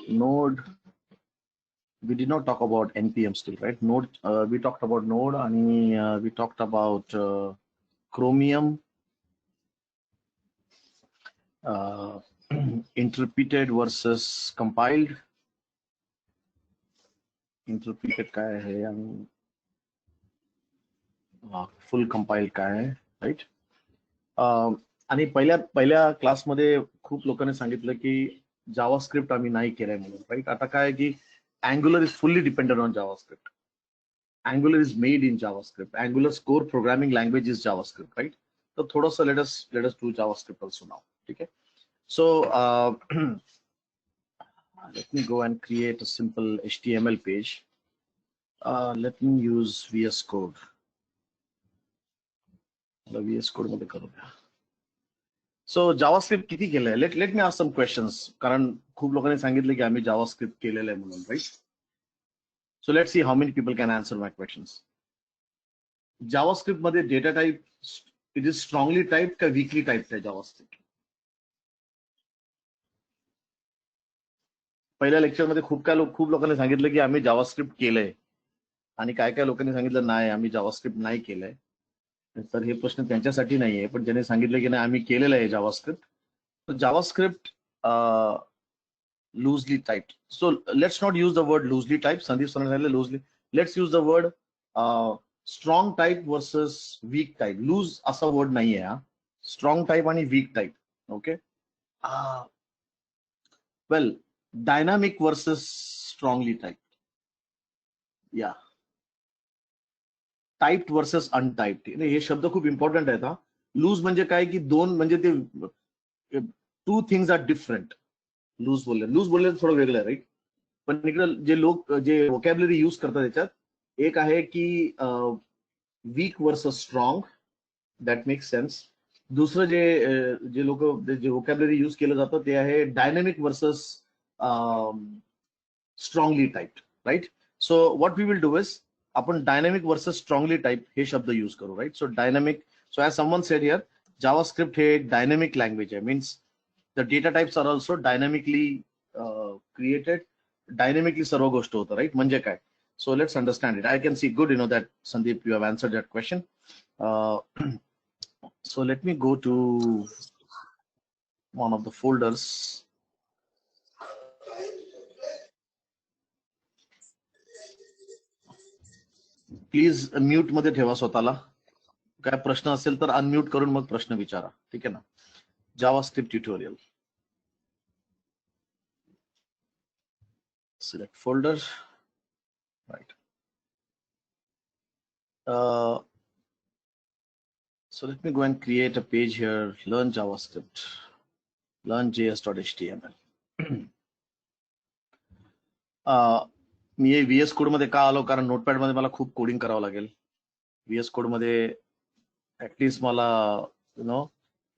Node. We did not talk about npm still, right? Node. We talked about Node, and we talked about Chromium, interpreted versus compiled. Interpreted काय आहे आणि full compiled काय आहे, right? आणि पहिल्या क्लासमध्ये खूप लोकांनी सांगितलं की जावास्क्रिप्ट आम्ही नाही केलंय म्हणून, राईट? आता काय की Angular is fully dependent on JavaScript. Angular is made in JavaScript. Angular's core programming language is JavaScript, right? So thoda let us do JavaScript also now. Okay. So let me go and create a simple HTML page. Let me use VS Code. VS Code मध्ये करूया. So JavaScript किती केलंय? Let me ask some questions. कारण खूप लोकांनी सांगितलं की आम्ही JavaScript केलेलं आहे म्हणून, right? So let's see how many people can answer my questions. JavaScript मध्ये data type, it is strongly typed का weakly typed आहे JavaScript? पहिल्या लेक्चर मध्ये खूप लोकांनी सांगितलं की आम्ही JavaScript केलंय आणि काय लोकांनी सांगितलं नाही आम्ही JavaScript नाही केलंय. तर हे प्रश्न त्यांच्यासाठी नाहीये, पण ज्यांनी सांगितलं की नाही आम्ही केलेलं आहे JavaScript. So JavaScript loosely typed. So let's not use the word loosely typed. Sandeep Sonal loosely. Let's use the word strong type versus weak type. Loose असा word नाहीये हा. Strong type आणि weak type. Okay. Well, dynamic versus strongly typed. Yeah. Typed versus untyped. हे शब्द खूप important आहेत हा. Loose म्हणजे काय की दोन म्हणजे ते two things are different. Loose बोलले थोडं वेगळं आहे, राईट? पण इकडे जे लोक जे वोकॅब्युलरी यूज करतात त्याच्यात एक आहे की weak versus strong. That makes sense. दुसरं जे लोक जे वोकॅब्युलरी यूज केलं जातं ते आहे dynamic versus strongly typed, right? So what we will do is आपण डायनामिक वर्सेस स्ट्रॉंगली टाइप हे शब्द यूज करू, right? So dynamic, so as someone said here, JavaScript हे एक डायनामिक लँग्वेज आहे. Means the data types are also dynamically created. Dynamically सर्व गोष्ट होतं, right? म्हणजे काय? So let's understand it. I can see good, that Sandeep, you have answered that question. So let me go to one of the folders. Please mute मध्ये ठेवा स्वतःला. काय प्रश्न असेल तर अनम्यूट करून मग प्रश्न विचारा, ठीक आहे ना? JavaScript tutorial. Select folder, right? So let me go and create a page here. Learn JavaScript. Learn js.html. Me VS code मध्ये का आलो? कारण नोटपॅड मध्ये मला खूप कोडिंग करावं लागेल. VS कोड मध्ये ऍटलीस्ट मला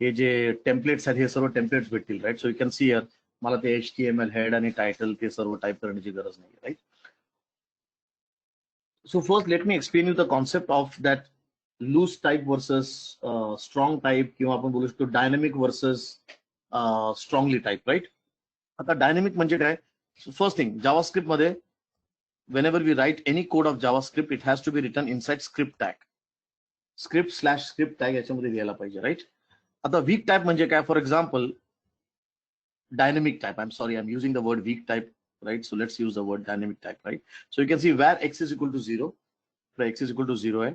हे जे टेम्पलेट्स आहेत हे सर्व टेम्पलेट्स भेटतील, right? So you can see here मला ते HTML हेड आणि टायटल ते सर्व टाईप करण्याची गरज नाही, right? So first let me explain you the concept of that loose type versus strong type, किंवा आपण बोलू शकतो dynamic versus strongly type, right? आता डायनामिक म्हणजे काय? फर्स्ट थिंग, जावास्क्रिप्ट मध्ये whenever we write any code of JavaScript, it has to be written inside script tag. Script/script tag याच्यामध्ये लिहायला पाहिजे, राईट? आता वीक टाईप म्हणजे काय? For example dynamic type. I'm using the word weak type, right? So let's use the word dynamic type, right? So you can see where x is equal to 0, where x is equal to 0 आहे,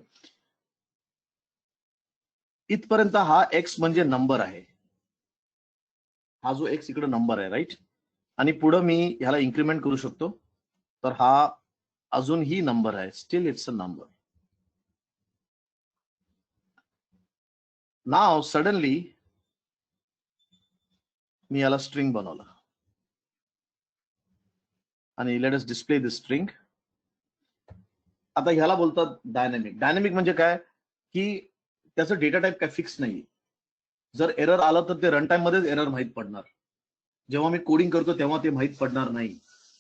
इथपर्यंत हा x म्हणजे number आहे. हा जो x इकडे number आहे, right? आणि पुढे मी ह्याला इन्क्रीमेंट करू शकतो, तर हा अजूनही नंबर आहे. Still it's a number. Now suddenly मी याला स्ट्रिंग बनवलं आणि let us display this string. आता ह्याला बोलतात डायनामिक. डायनामिक म्हणजे काय की त्याचं डेटा टाईप काय फिक्स नाही. जर एरर आलं तर ते रन टाइम मध्येच एरर माहित पडणार. जेव्हा मी कोडिंग करतो तेव्हा ते माहित पडणार नाही.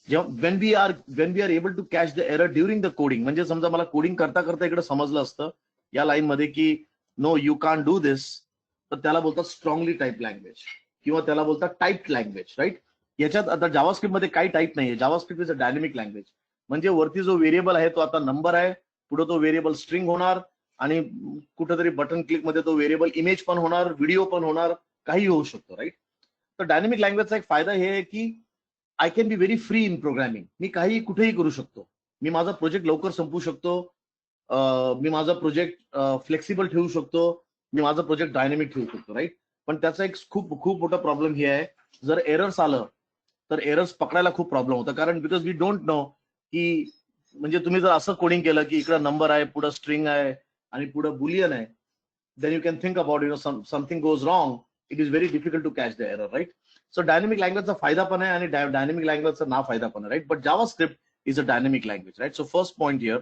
जेव्हा when we are able to catch the error during the coding, म्हणजे समजा मला कोडिंग करता करता इकडे समजलं असतं या लाईन मध्ये की नो यू कांट डू दिस, तर त्याला बोलतात स्ट्रॉंगली टाईप लँग्वेज किंवा त्याला बोलतात टाईप्ड लँग्वेज, राईट? याच्यात आता जावास्क्रिप्ट मध्ये काही टाईप नाहीये. JavaScript is a dynamic language. म्हणजे वरती जो व्हेरिएबल आहे तो आता नंबर आहे, पुढे तो व्हेरिएबल स्ट्रिंग होणार, आणि कुठेतरी बटन क्लिक मध्ये तो व्हेरिएबल इमेज पण होणार, व्हिडिओ पण होणार, काही होऊ शकतो, राईट. तर डायनेमिक लँग्वेजचा एक फायदा हे आहे की I can be very free in programming. मी काही कुठेही करू शकतो. मी माझा प्रोजेक्ट लवकर संपवू शकतो. मी माझा प्रोजेक्ट फ्लेक्सिबल ठेवू शकतो. मी माझा प्रोजेक्ट डायनेमिक ठेवू शकतो, राईट. पण त्याचा एक खूप खूप मोठा प्रॉब्लेम हे आहे, जर एरर्स आलं तर एरर्स पकडायला खूप प्रॉब्लेम होता. कारण बिकॉज वी डोंट नो की, म्हणजे तुम्ही जर असं कोडिंग केलं की इकडे नंबर आहे, पुढे स्ट्रिंग आहे आणि पुढे बुलियन आहे, then you can think about, something goes wrong, it is very difficult to catch the error, right? So dynamic language चा फायदा पण आहे आणि dynamic language चा ना फायदा पण आहे, right? But JavaScript is a dynamic language, right? So first point here,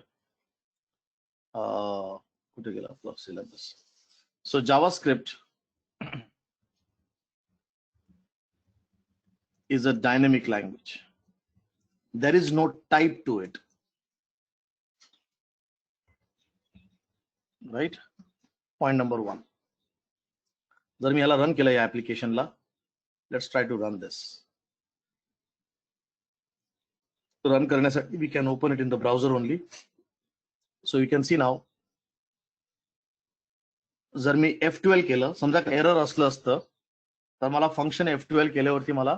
कुठे गेला आपला syllabus? So JavaScript is a dynamic language. There is no type to it, right? Point number one. जर मी याला रन केलं या ऍप्लिकेशनला, let's try to run this. Run करण्यासाठी we can open it in the browser only. So you can see now, जर मी F12 केलं, समजा एरर असलं असतं तर मला फंक्शन F12 केल्यावरती मला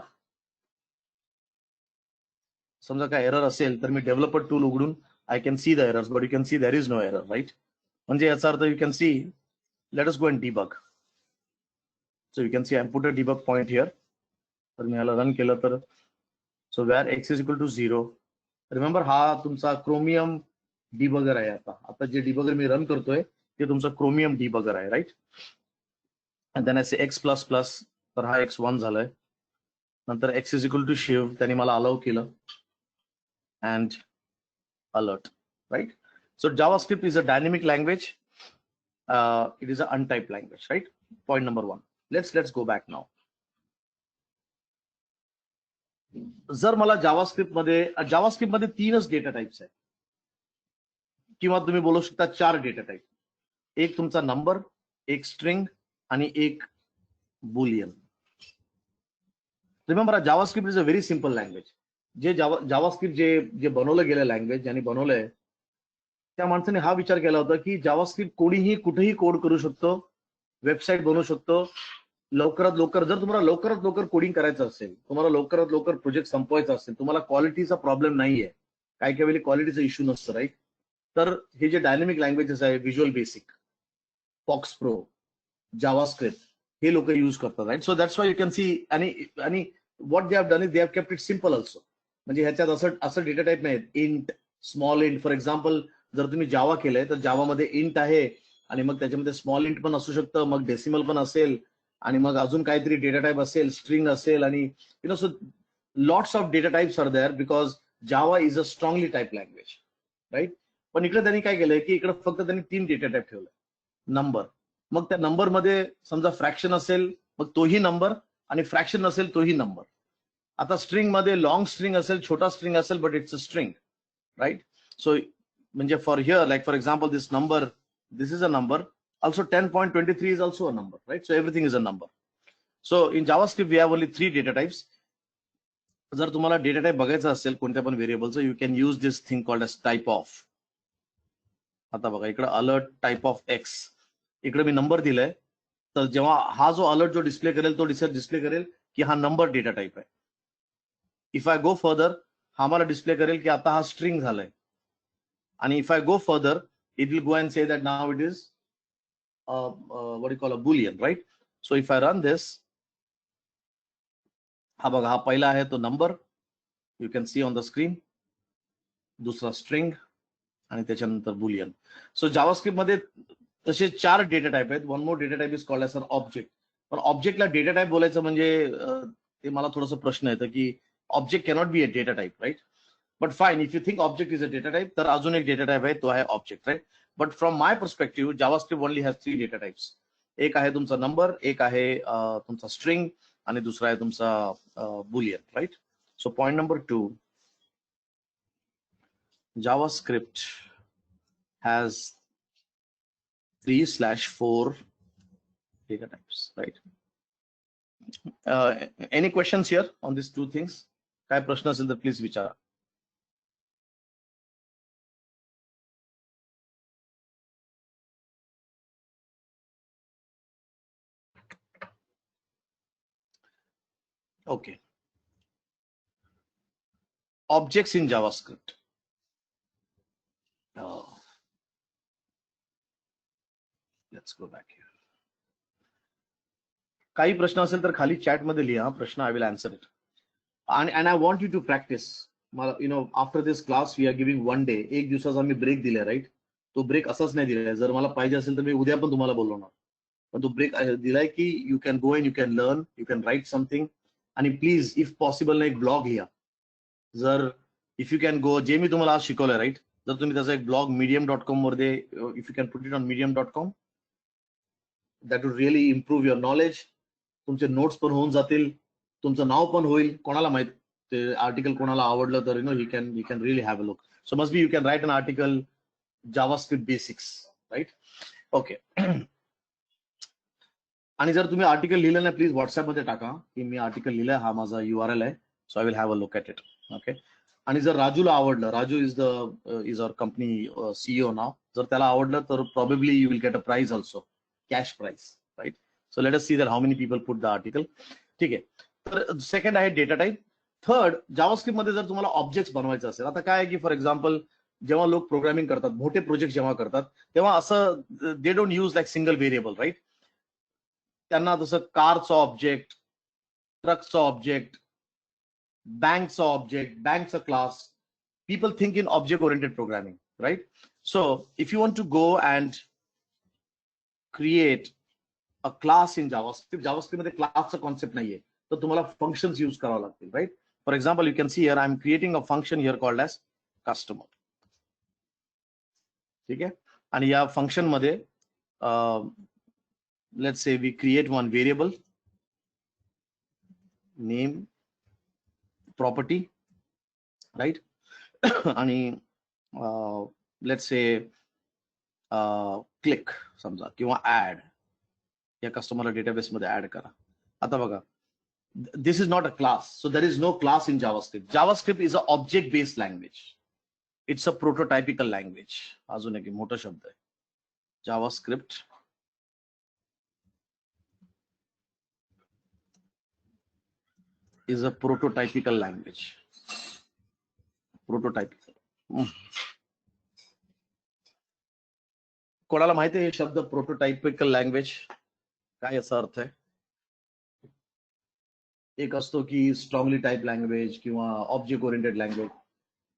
समजा काय एरर असेल तर मी डेव्हलपर टूल उघडून I can see the errors, but you can see there is no error, right. म्हणजे याचा अर्थ you can see, let us go and debug. So you can see I put a debug point here. तर मी याला run केलं तर, so where x is equal to 0. Remember हा तुमचा क्रोमियम डिबगर आहे. आता जे डिबगर मी रन करतोय ते तुमचा क्रोमियम डिबगर आहे, राईट. आणि देन असे x प्लस प्लस, तर हा x1 झालाय. नंतर x इज इक्वल टू शिव, त्यांनी मला अलाउ केलं, and alert, right? So JavaScript is a dynamic language. It is an untyped language, right? Point number one. Let's go back now. जर मला जावास्क्रिप्ट मध्ये तीनच डेटा टाइप्स आहेत, किंवा तुम्ही बोलू शकता 4 डेटा टाइप. एक तुमचा नंबर, एक स्ट्रिंग आणि एक Boolean. Remember, JavaScript is a very simple language. जे जावास्क्रिप्ट जे बनवलं गेलं लँग्वेज, ज्यांनी बनवलंय त्या माणसाने हा विचार केला होता की जावास्क्रिप्ट कोणीही कुठेही कोड करू शकतो, वेबसाईट बनवू शकतो. लवकरात लवकर, जर तुम्हाला लवकरात लवकर कोडिंग करायचं असेल, तुम्हाला लवकरात लवकर प्रोजेक्ट संपवायचा असेल, तुम्हाला क्वालिटीचा प्रॉब्लेम नाहीये, काही काही वेळी क्वालिटीचा इश्यू नसतो, राईट. तर हे जे डायनेमिक लँग्वेजेस आहे, visual basic, Fox Pro, JavaScript, हे लोक यूज करतात, right. So that's why you can see. आणि what they have done is they have kept it simple also. म्हणजे ह्याच्यात असं डेटा टाईप नाही, int, small int. For example, जर तुम्ही जावा केलंय तर जावामध्ये इंट आहे, आणि मग त्याच्यामध्ये स्मॉल इंट पण असू शकतं, मग डेसिमल पण असेल, आणि मग अजून काहीतरी डेटा टाईप असेल, स्ट्रिंग असेल, आणि so lots of data types are there because Java is a strongly type language, right. पण इकडे त्यांनी काय केलंय की इकडे फक्त त्यांनी 3 डेटा टाईप ठेवलंय. नंबर, मग त्या नंबर मध्ये समजा फ्रॅक्शन असेल मग तोही नंबर, आणि फ्रॅक्शन नसेल तोही नंबर. आता स्ट्रिंग मध्ये लॉंग स्ट्रिंग असेल, छोटा स्ट्रिंग असेल, but it's a string, right. So म्हणजे for here, like for example, this number, this is a number. Also 10.23 is also a number, right? So everything is a number. So in JavaScript we have only 3 data types. जर तुम्हाला data type बघायचा असेल कोणत्या पण व्हेरिएबलचं, you can use this thing called as type of. आता बघा इकडे अलर्ट टाइप ऑफ एक्स, इकडे मी नंबर दिलाय, तर जेव्हा हा जो अलर्ट जो डिस्प्ले करेल तो डिस्प्ले करेल की हा नंबर डेटा टाइप आहे. इफ आय गो फर्दर, हा मला डिस्प्ले करेल की आता हा स्ट्रिंग झालाय. आणि if I go further, it will go and say that now it is what you call a boolean, right? So if I run this, हा बघा, हा पहिला आहे तो number, you can see on the screen, दुसरा string, आणि त्याच्यानंतर boolean. So JavaScript मध्ये तसे 4 डेटा टाइप आहेत. One more data type is called as an object. पण ऑब्जेक्टला डेटा टाइप बोलायचं म्हणजे ते मला थोडंसं प्रश्न येतं की object cannot be a data type, right. But fine, if you think object is a data type, तर अजून एक डेटा टाइप आहे, तो आहे object, right. But from my perspective, JavaScript only has 3 data types. एक आहे तुमचा नंबर, एक आहे तुमचा स्ट्रिंग, आणि दुसरा आहे तुमचा boolean, right. So point number 2, JavaScript has 3/4 data types, right? Any questions here on these two things? काय प्रश्न असेल तर प्लीज विचारा. Okay. Objects in JavaScript. Let's go back here. काही प्रश्न असेल तर खाली चॅट मध्ये लिहा प्रश्न. I will answer it. And I want you to practice. You know, after this class we are giving one day. एक दिवसाचा आम्ही ब्रेक दिलाय, राईट? तो ब्रेक असाच नाही दिलाय. जर मला पाहिजे असेल तर मी उद्या पण तुम्हाला बोलवणार. पण तो ब्रेक दिलाय की you can go and you can learn, you can right something. आणि प्लीज इफ पॉसिबल ना एक ब्लॉग लिहा. जर इफ यू कॅन गो, जे मी तुम्हाला आज शिकवलंय, राईट, जर तुम्ही त्याचा एक ब्लॉग medium.com मध्ये, if you can put it on medium.com, that would really improve your knowledge. तुमचे नोट्स पण होऊन जातील, तुमचं नाव पण होईल. कोणाला माहित ते आर्टिकल कोणाला आवडलं तर you can really have a look. So must be you can write an article JavaScript basics, right? Okay. आणि जर तुम्ही आर्टिकल लिहिलं नाही, प्लीज व्हॉट्सअपमध्ये टाका की मी आर्टिकल लिहिलंय, हा माझा URL आहे, so I will have a look at it. Okay. आणि जर राजूला आवडलं, Raju is our company CEO नाव, जर त्याला आवडलं तर probably you will get a prize also, cash prize, right? So let us see that how many people put the article. ठीक आहे. तर सेकंड आहे डेटा टाईप. थर्ड, जावास्क्रिप्ट मध्ये जर तुम्हाला ऑब्जेक्ट्स बनवायचं असेल, आता काय आहे की फॉर एक्झाम्पल जेव्हा लोक प्रोग्रामिंग करतात, मोठे प्रोजेक्ट जेव्हा करतात, तेव्हा असं they don't use like single variable, right? त्यांना जसं कारचं ऑब्जेक्ट, ट्रकचं object, bank's object, bank's a class. People think in object-oriented programming, right? So if you want to go and create a class in JavaScript, JavaScript मध्ये classचा concept नाहीये, तर तुम्हाला functions use करावं लागतील, right? For example, you can see here I'm creating a function here called as customer. ठीक आहे. आणि या function मध्ये let's say we create one variable, name, property, right? आणि let's say क्लिक समजा, किंवा ऍड, या कस्टमरला डेटाबेस मध्ये ऍड करा. आता बघा, this is not a class, so there is no class in JavaScript. JavaScript is a object based language. It's a prototypical language. अजून एक मोठा शब्द आहे, JavaScript is a prototypical language. Prototypical, कोणाला माहिती आहे शब्द प्रोटोटायपिकल लँग्वेज काय याचा अर्थ आहे? एक असतो की स्ट्रॉंगली टाईप लँग्वेज किंवा ऑब्जेक्ट ओरिएंटेड लँग्वेज.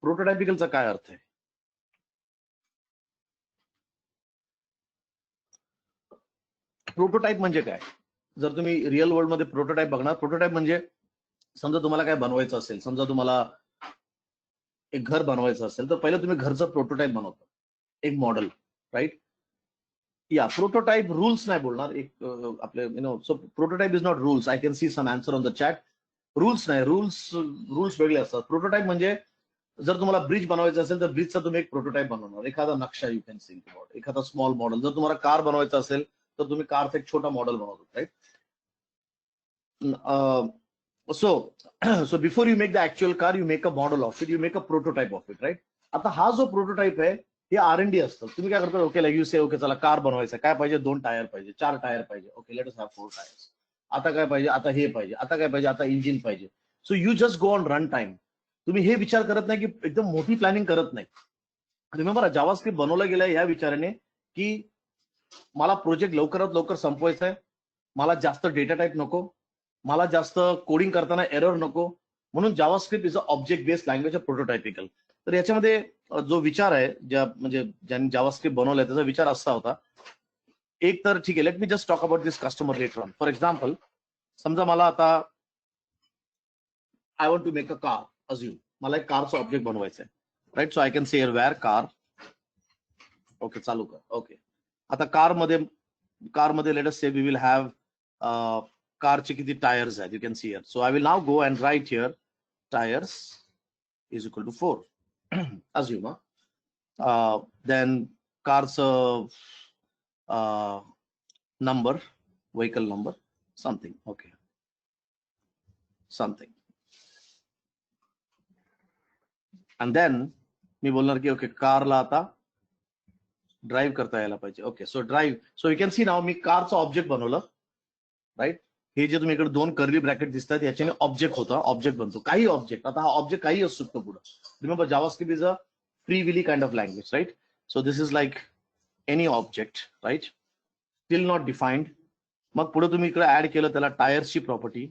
प्रोटोटायपिकलचा काय अर्थ आहे? प्रोटोटाईप म्हणजे काय? जर तुम्ही रिअल वर्ल्ड मध्ये प्रोटोटाईप बघणार, प्रोटोटाईप म्हणजे समजा तुम्हाला काय बनवायचं असेल, समजा तुम्हाला एक घर बनवायचं असेल, तर पहिलं तुम्ही घरचं प्रोटोटाईप बनवता, एक मॉडेल, राईट? या प्रोटोटाईप रूल्स नाही बोलणार, एक आपले so prototype is not rules. I can see some answer on the chat. Rules नाही, रूल्स वेगळे असतात. प्रोटोटाईप म्हणजे जर तुम्हाला ब्रिज बनवायचं असेल तर ब्रिजचा तुम्ही एक प्रोटोटाईप बनवणार, एखादा नक्षा, यू कॅन थिंक अबाउट एखादा स्मॉल मॉडेल. जर तुम्हाला कार बनवायचं असेल तर तुम्ही कारचा एक छोटा मॉडेल बनवतो, right? so before you make the actual car, you make a model of it, you make a prototype of it, right? आता हा जो प्रोटोटाईप आहे हे R&D असतं. तुम्ही काय करता? Okay, like you say, okay चला कार बनवायचं, काय पाहिजे? 2 टायर पाहिजे, 4 टायर पाहिजे, okay let us have 4 tyres. आता काय पाहिजे? आता हे पाहिजे, आता काय पाहिजे? आता इंजिन पाहिजे. So you just go on run time. तुम्ही हे विचार करत नाही की एकदम मोठी प्लॅनिंग करत नाही. रिमेंबर, जावास्क्रिप्ट बनवलं गेलंय या विचाराने की मला प्रोजेक्ट लवकरात लवकर संपवायचा आहे, मला जास्त डेटा टाईप नको, मला जास्त कोडिंग करताना एरर नको, म्हणून JavaScript is a object based language of prototypical. तर याच्यामध्ये जो विचार आहे, म्हणजे ज्यांनी जावास्क्रिप्ट बनवलाय त्याचा विचार असा होता, एक तर ठीक आहे, let me just talk about this customer letter on. For example, समजा मला आता I want to make a car, assume मला एक कारचं ऑब्जेक्ट बनवायचं आहे, right? So I can say where car, okay चालू कर. ओके, आता कारमध्ये let us say we will have कारचे किती टायर्स आहेत, you can see here. So I will now go and write here tyres is equal to 4, assume. Then car's number, vehicle number, something, okay. Something. And then मी बोलणार की okay कारला आता drive करता यायला पाहिजे. Okay so drive, so you can see now मी कारचं ऑब्जेक्ट बनवलं, राईट. हे जे तुम्ही इकडे दोन कर्ली ब्रॅकेट दिसतात याच्याने ऑब्जेक्ट होतं, ऑब्जेक्ट बनतो. काही ऑब्जेक्ट, आता हा ऑब्जेक्ट काही असू शकतो पुढे. Remember JavaScript is a free willy kind of language, right. So this is like any object, right, still not defined. मग पुढे तुम्ही इकडे ऍड केलं त्याला टायर्सची प्रॉपर्टी,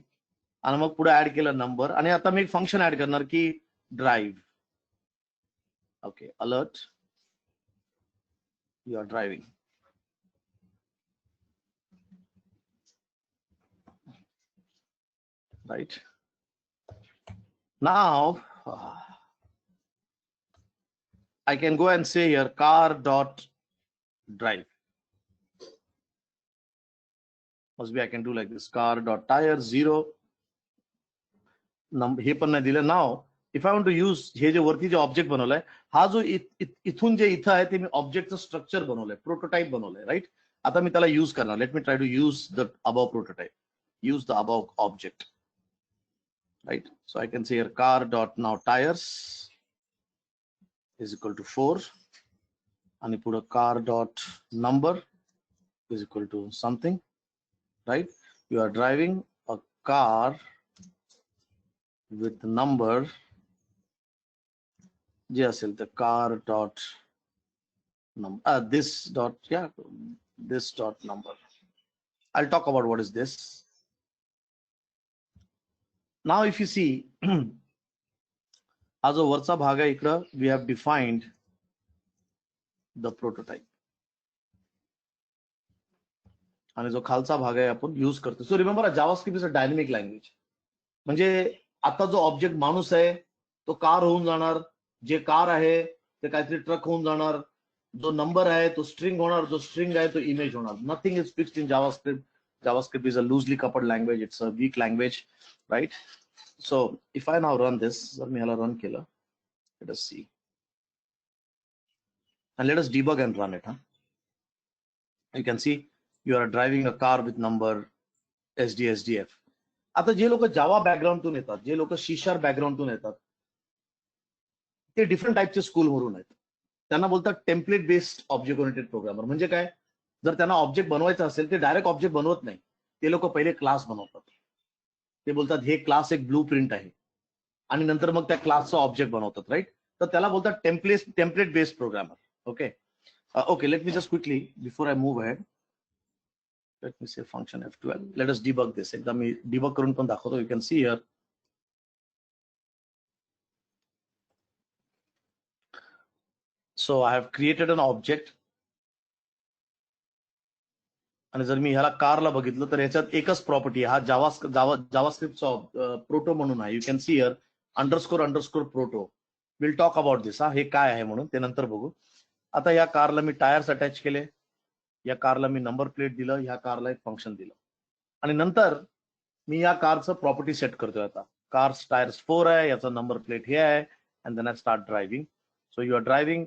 आणि मग पुढे ऍड केलं नंबर, आणि आता मी एक फंक्शन ऍड करणार की drive. Okay, alert you are driving. Right now, I can go and say here car dot drive. Must be I can do like this, car dot tire 0. हे पण नाही दिलं. Now if I want to use हे जे वरती जे object बनवलंय, हा जो इथून जे इथं आहे ते मी ऑब्जेक्टचं स्ट्रक्चर बनवलंय, प्रोटोटाइप बनवलंय, राईट. आता मी त्याला यूज करणार. Let me try to use the above prototype, use the above object, right. So I can say here car dot now tires is equal to 4, and you put a car dot number is equal to something, right. You are driving a car with number JSL, the car dot number, this dot, yeah, this dot number. I'll talk about what is this. Now if you see हा जो वरचा भाग आहे इकडं, we have defined the prototype, आणि जो खालचा भाग आहे आपण यूज करतो. So remember JavaScript is a dynamic language. म्हणजे आता जो ऑब्जेक्ट माणूस आहे तो कार होऊन जाणार, जे कार आहे ते काहीतरी ट्रक होऊन जाणार, जो नंबर आहे तो स्ट्रिंग होणार, जो स्ट्रिंग आहे तो इमेज होणार. Nothing is fixed in JavaScript. JavaScript is a loosely coupled language, it's a weak language, right. So if I now run this, जर मी ह्याला रन केलं, let us see and let us debug and run it. You can see you are driving a car with number SDF. आता जे लोक जावा बॅकग्राऊंडतून येतात, जे लोक C# बॅकग्राऊंडतून येतात, ते डिफरंट टाईपचे स्कूल वरून आहेत. त्यांना बोलतात template based object oriented programmer. म्हणजे काय, जर त्यांना ऑब्जेक्ट बनवायचं असेल ते डायरेक्ट ऑब्जेक्ट बनवत नाही, ते लोक पहिले क्लास बनवतात. ते बोलतात हे क्लास एक ब्लू प्रिंट आहे, आणि नंतर मग त्या क्लासचा ऑब्जेक्ट बनवतात, राईट. तर त्याला बोलतात template based programmer. Okay okay, let me just quickly before I move ahead, let me say function F12. Let us debug this. एकदा मी डिबग करून पण दाखवतो. You can see here, so I have created an object, आणि जर मी ह्याला कारला बघितलं तर याच्यात एकच प्रॉपर्टी आहे, हा जावास्क्रिप्टचा प्रोटो म्हणून आहे. You can see here __ proto. Will talk about this. हे काय आहे म्हणून ते नंतर बघू. आता या कारला मी टायर्स अटॅच केले, या कारला मी नंबर प्लेट दिलं, या कारला एक फंक्शन दिलं, आणि नंतर मी या कारचं प्रॉपर्टी सेट करतोय. आता कार्स टायर्स 4 आहे, याचा नंबर प्लेट हे आहे, and then I start driving. So you are driving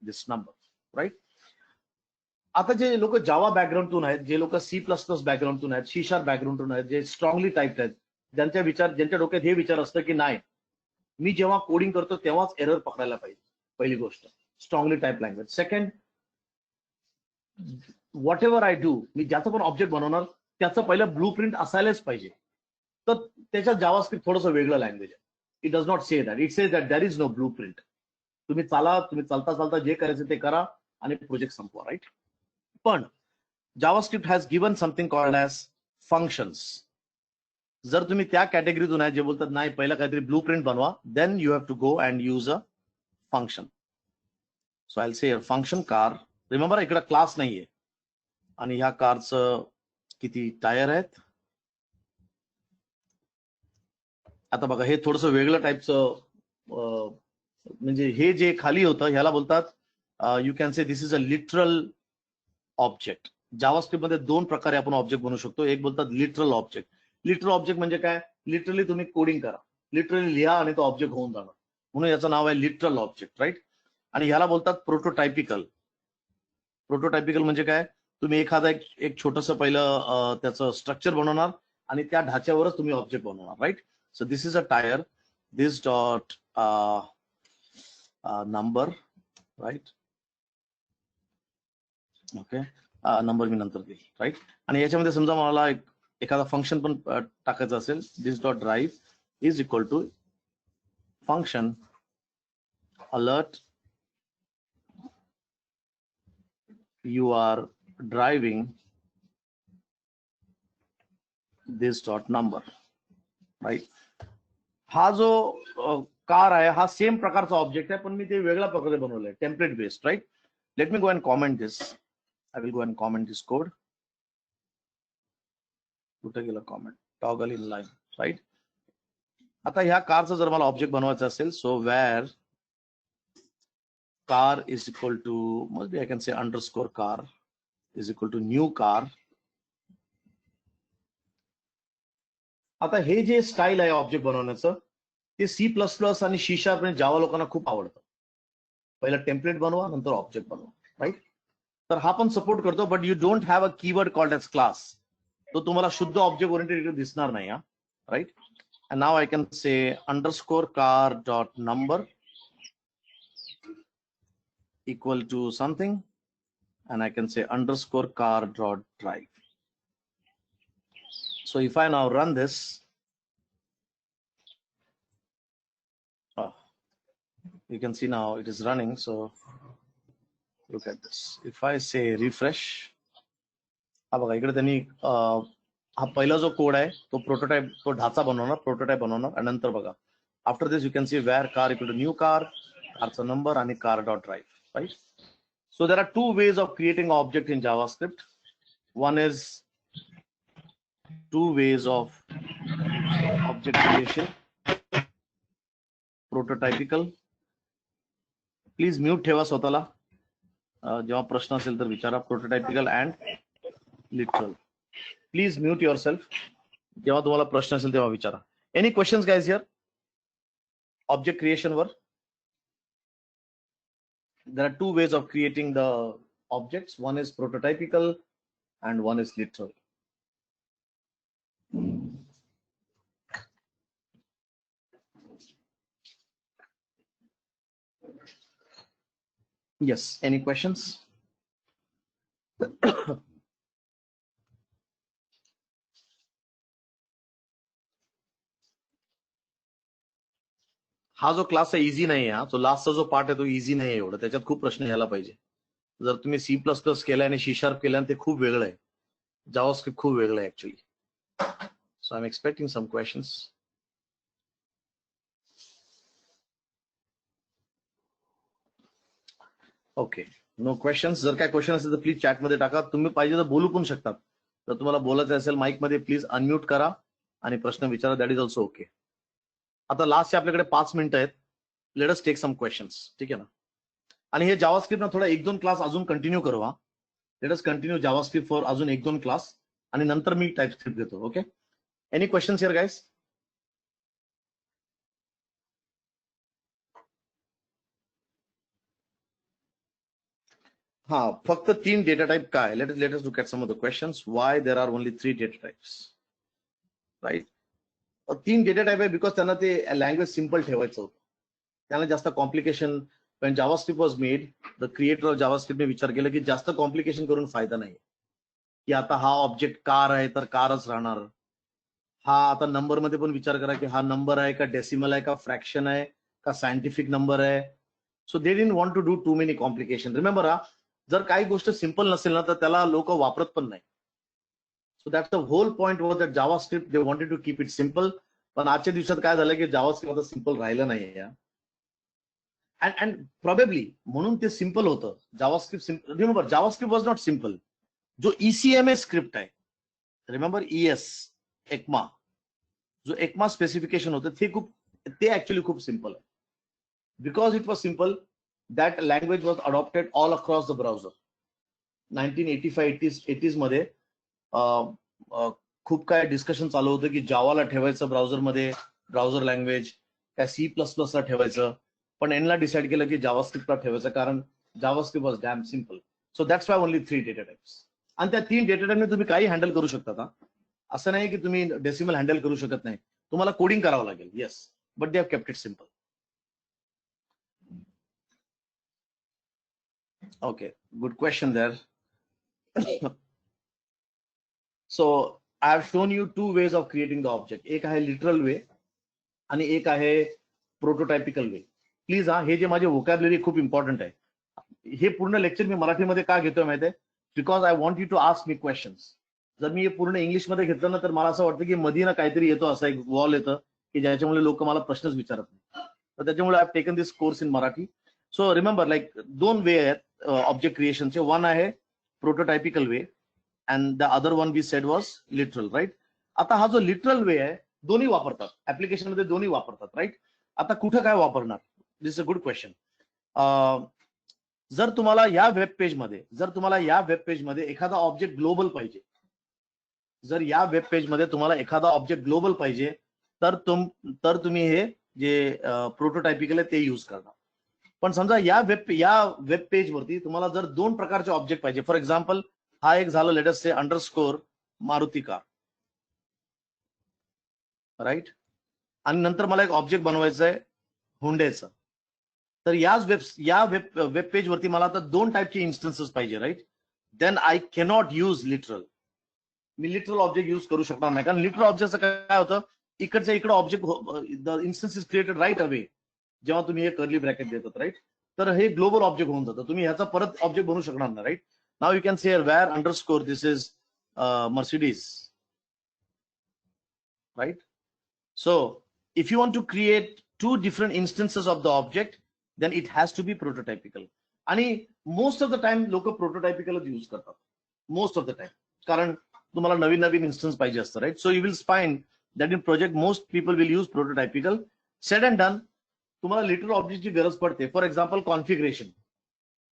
this number, right. आता जे लोक जावा बॅकग्राऊंडतून आहेत, जे लोक C++ बॅकग्राऊंडतून आहेत, C# बॅकग्राऊंडतून आहेत, जे स्ट्रॉंगली टाईप आहेत, ज्यांच्या डोक्यात हे विचार असतं की नाही, मी जेव्हा कोडिंग करतो तेव्हाच एरर पकडायला पाहिजे. पहिली गोष्ट, strongly type language. Second, whatever I do, मी ज्याचं पण ऑब्जेक्ट बनवणार त्याचं पहिलं ब्लू प्रिंट असायलाच पाहिजे. तर त्याच्यात जावास्क्रिप्ट थोडंसं वेगळं लँग्वेज आहे. It does not say that, it says that there is no blueprint. तुम्ही चालता चालता जे करायचं ते करा आणि प्रोजेक्ट संपवा, राईट. पण JavaScript has given something called as functions. जर तुम्ही त्या कॅटेगरीतून आहे जे बोलतात नाही पहिला काहीतरी ब्लू प्रिंट बनवा, then you have to go and use a function. So I say function car. Remember इकडे क्लास नाहीये, आणि ह्या कारचं किती टायर आहेत. आता बघा हे थोडंसं वेगळं टाईपचं, म्हणजे हे जे खाली होतं ह्याला बोलतात, you can say this is a literal object. JavaScript मध्ये दोन प्रकारे आपण ऑब्जेक्ट बनवू शकतो. एक बोलतात लिटरल ऑब्जेक्ट. लिटरल ऑब्जेक्ट म्हणजे काय, लिटरली तुम्ही कोडिंग करा, लिटरली लिहा आणि तो ऑब्जेक्ट होऊन जाणार, म्हणून याचं नाव आहे लिटरल ऑब्जेक्ट, राईट. आणि ह्याला बोलतात प्रोटोटायपिकल. प्रोटोटायपिकल म्हणजे काय, तुम्ही एखादा एक छोटंसं पहिलं त्याचं स्ट्रक्चर बनवणार आणि त्या ढाच्यावरच तुम्ही ऑब्जेक्ट बनवणार, right. So this is a tire, this dot number, right? Okay, number मी नंतर देईल, राईट. आणि याच्यामध्ये समजा मला एखादा फंक्शन पण टाकायचं असेल, this dot drive is equal to function alert you are driving this dot number, right? हा जो कार आहे हा सेम प्रकारचा ऑब्जेक्ट आहे, पण मी ते वेगळ्या प्रकारे बनवलंय, template based, right. Let me go and comment this. I will go and comment this code. कुठे गेलं comment? Toggle in line, right. आता ह्या कारचं जर मला ऑब्जेक्ट बनवायचं असेल, so where car is equal to, must be I can say underscore car is equal to new car. आता हे जे स्टाईल आहे ऑब्जेक्ट बनवण्याचं ते C++ आणि C# आणि जावा लोकांना खूप आवडतं. पहिला टेम्पलेट बनवा नंतर ऑब्जेक्ट बनवा, राईट. तर हा पण सपोर्ट करतो, but you don't have a keyword called as class. तो तुम्हाला शुद्ध ऑब्जेक्ट ओरिएंटेड दिसणार नाही, right. And now I can say underscore car dot number equal to something, and I can say underscore car dot drive. So if I now run this, you can see now it is running. So look at this. If I say refresh, हा बघा इकडे त्यांनी हा पहिला जो code आहे तो prototype, तो ढाचा बनवणार, प्रोटोटाइप बनवणार, आणि नंतर बघा after this you can see where car equal to new car, कारचा नंबर आणि car dot drive, right. So there are two ways of creating object in JavaScript. One is two ways of object creation. Prototypical. Please mute ठेवा स्वतःला. जेव्हा प्रश्न असेल तर विचारा. Prototypical and literal. Please mute yourself. जेव्हा तुम्हाला प्रश्न असेल तेव्हा विचारा. Any questions guys here? Object creation वर. There are two ways of creating the objects. One is prototypical and one is literal. Yes, any questions? हा जो क्लास आहे इझी नाही आहे, तो लास्टचा जो पार्ट आहे तो इझी नाही आहे एवढं, त्याच्यात खूप प्रश्न यायला पाहिजे. जर तुम्ही C++ केलाय आणि C# केल्याने ते खूप वेगळं आहे, जावास्क्रिप्ट खूप वेगळं आहे actually. So I am expecting some questions. Okay, no questions. जर काय क्वेश्चन असेल तर प्लीज चॅट मध्ये टाका. तुम्ही पाहिजे तर बोलू पण शकतात. जर तुम्हाला बोलायचं असेल माईक मध्ये प्लीज अनम्यूट करा आणि प्रश्न विचारा. That is also okay. आता लास्टचे आपल्याकडे 5 मिनिटं आहेत. Let us take some questions, ठीक आहे ना. आणि हे जावास्क्रिप्ट ना थोडा 1-2 क्लास अजून कंटिन्यू करू. Let us continue JavaScript for अजून 1-2 क्लास आणि नंतर मी टाइपस्क्रिप्ट घेतो. Okay, any questions here guys? हा, फक्त 3 डेटा टाइप काय? Let us look at some of the questions. Why there are only 3 data types, right. 3 data type आहे because त्यांना ते लँग्वेज सिंपल ठेवायचं होतं. त्यांना जास्त complication, when JavaScript was made, the creator of JavaScript ने विचार केला की जास्त कॉम्प्लिकेशन करून फायदा नाही, की आता हा ऑब्जेक्ट कार आहे तर कारच राहणार. हा आता नंबर मध्ये पण विचार करा की हा नंबर आहे का डेसिमल आहे का फ्रॅक्शन आहे का सायंटिफिक नंबर आहे. So they didn't want to do too many complication. Remember, जर काही गोष्ट सिंपल नसेल ना तर त्याला लोक वापरत पण नाही. So that's the whole point was that JavaScript they wanted to keep it simple. पण आजच्या दिवसात काय झालं की JavaScript आता सिंपल राहिलं नाही. And probably म्हणून ते सिंपल होतं. JavaScript, remember JavaScript was not simple. जो ECMA स्क्रिप्ट आहे, रिमेंबर ES ECMA, जो ECMA स्पेसिफिकेशन होतं ते ऍक्च्युअली खूप सिंपल आहे. Because it was simple, that language was adopted all across the browser. 1985-80s मध्ये खूप काय डिस्कशन चालू होतं की जावाला ठेवायचं ब्राउझर मध्ये, ब्राउझर लँग्वेज काय C++ ला ठेवायचं. पण एनला डिसाइड केलं की जावास्क्रिप्टला ठेवायचं, कारण JavaScript was dam simple. So that's Y only 3 data types. आणि त्या 3 डेटा टाइपने तुम्ही काही हँडल करू शकता. असं नाही की तुम्ही डेसिमल हँडल करू शकत नाही. तुम्हाला कोडिंग करावं लागेल. Yes, but they have kept it simple. Okay, good question there. So I have shown you two ways of creating the object. एक आहे literal way आणि एक आहे prototypical way. प्लीज हा, हे जे माझे vocabulary खूप इम्पॉर्टंट आहे. हे पूर्ण लेक्चर मी मराठीमध्ये का घेतोय माहिती आहे? Because I want you to ask me questions. जर मी हे पूर्ण इंग्लिशमध्ये घेतलं ना तर मला असं वाटतं की मध्ये ना काहीतरी येतो, असा एक वॉल येतं की ज्याच्यामुळे लोक मला प्रश्नच विचारत नाही. तर त्याच्यामुळे I have taken this course in Marathi. So remember, like दोन वे आहेत ऑब्जेक्ट क्रिएशनचे. वन आहे prototypical way and the other one we said was literal, right. आता हा जो लिटरल वे आहे दोन्ही वापरतात, ऍप्लिकेशन मध्ये दोन्ही वापरतात, राईट. आता कुठं काय वापरणार? दिस इज अ गुड क्वेश्चन. जर तुम्हाला या वेब पेज मध्ये एखादा ऑब्जेक्ट ग्लोबल पाहिजे, जर या वेब पेज मध्ये तुम्हाला एखादा ऑब्जेक्ट ग्लोबल पाहिजे तर तुम्ही हे जे प्रोटोटायपिकल आहे ते यूज करणार. पण समजा या वेब पेज वरती तुम्हाला जर दोन प्रकारचे ऑब्जेक्ट पाहिजे, फॉर एक्झाम्पल हा एक झालं लेट अस से अंडरस्कोर मारुती कार, राईट. आणि नंतर मला एक ऑब्जेक्ट बनवायचं आहे हुंडेचं. तर या वेब पेज वरती मला आता दोन टाईपचे इन्स्टन्सेस पाहिजे, right. Then I cannot use literal. मी लिटरल ऑब्जेक्ट यूज करू शकणार नाही, कारण लिटरल ऑब्जेक्टचं काय होतं, इकडच्या इकडे object the instance is created right away जेव्हा तुम्ही हे कर्ली ब्रॅकेट देतात, राईट. तर हे ग्लोबल ऑब्जेक्ट होऊन जातं, तुम्ही ह्याचा परत ऑब्जेक्ट बनवू शकणार नाही, राईट. नाव you can say where underscore this is Mercedes, right. So if you want to create two different instances of the object, then it has to be prototypical. आणि मोस्ट ऑफ द टाइम लोक प्रोटोटायपिकलच use करतात, most of the time, कारण तुम्हाला नवीन नवीन instance पाहिजे असतं, right. So you will find that in project most people will use prototypical. Said and done. तुम्हाला लिटरल ऑब्जेक्टची गरज पडते, फॉर एक्झाम्पल कॉन्फिगरेशन.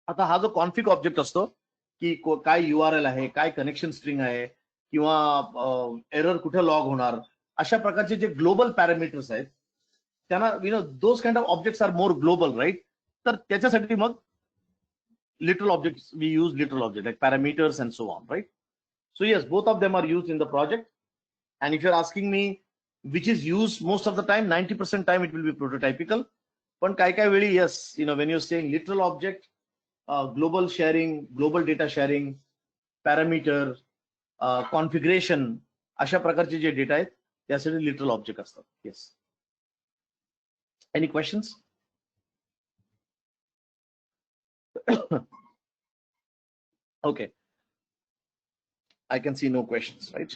आता हा जो कॉन्फिग ऑब्जेक्ट असतो की काय URL आहे, काय कनेक्शन स्ट्रिंग आहे, किंवा एरर कुठे लॉग होणार, अशा प्रकारचे जे ग्लोबल पॅरामीटर्स आहेत त्यांना those kind of objects are more global, right. तर त्याच्यासाठी मग literal objects we use literal object like parameters and so on, right. So yes, both of them are use in the project. And if you are asking me which is use most of the time, 90% time it will be prototypical. पण काय वेळी yes, when you saying literal object, global sharing, global data sharing, parameter, configuration, अशा प्रकारचे जे data आहेत त्यासाठी literal object असतात. Yes. Any questions? Okay, I can see no questions, right?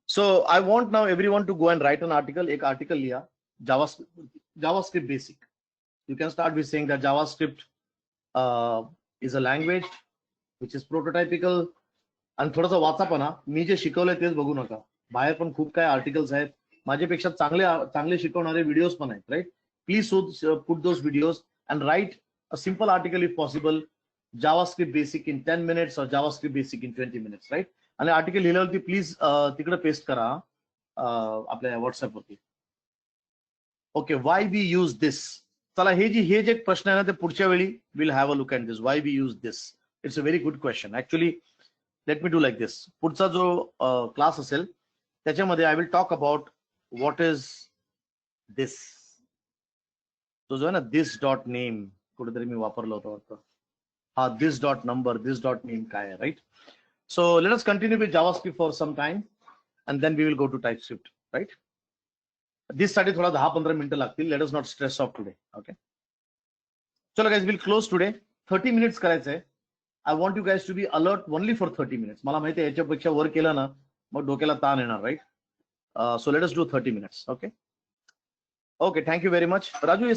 So I want now everyone to go and write an article. एक article लिहा JavaScript basic. You can start with saying that JavaScript is a language which is prototypical. आणि थोडंसं वाचा पण, मी जे शिकवलंय तेच बघू नका. बाहेर पण खूप काय आर्टिकल्स आहेत, माझ्यापेक्षा चांगले शिकवणारे व्हिडिओज पण आहेत, right. Please put those videos and write a simple article if possible. JavaScript basic in 10 minutes or JavaScript basic in 20 minutes, right? आणि आर्टिकल लिहिल्यावरती प्लीज तिकडे पेस्ट करा आपल्या व्हॉट्सअप वरती. Okay, why we use this. चला, हे जे प्रश्न आहे ना ते पुढच्या वेळी will have a look at this. Why we use this, it's a very good question. Actually let me do like this. पुढचा जो क्लास असेल त्याच्यामध्ये I will talk about what is this. तो जो आहे ना दिस डॉट नेम, कुठेतरी मी वापरलं होतं वाटतं. हा, this dot number, this dot name काय आहे, right? So let us continue with JavaScript for some time and then we will go to TypeScript, right? This साठी थोडा 10-15 मिनिटं लागतील. Let us not stress off today, okay? चलो guys, we'll close today. 30 minutes करायचंय. I want you guys to be alert only for 30 minutes. मला माहिती आहे याच्यापेक्षा वर केलं ना मग डोक्याला ताण येणार, right? So let us do 30 minutes, okay? Okay, thank you very much. Raju,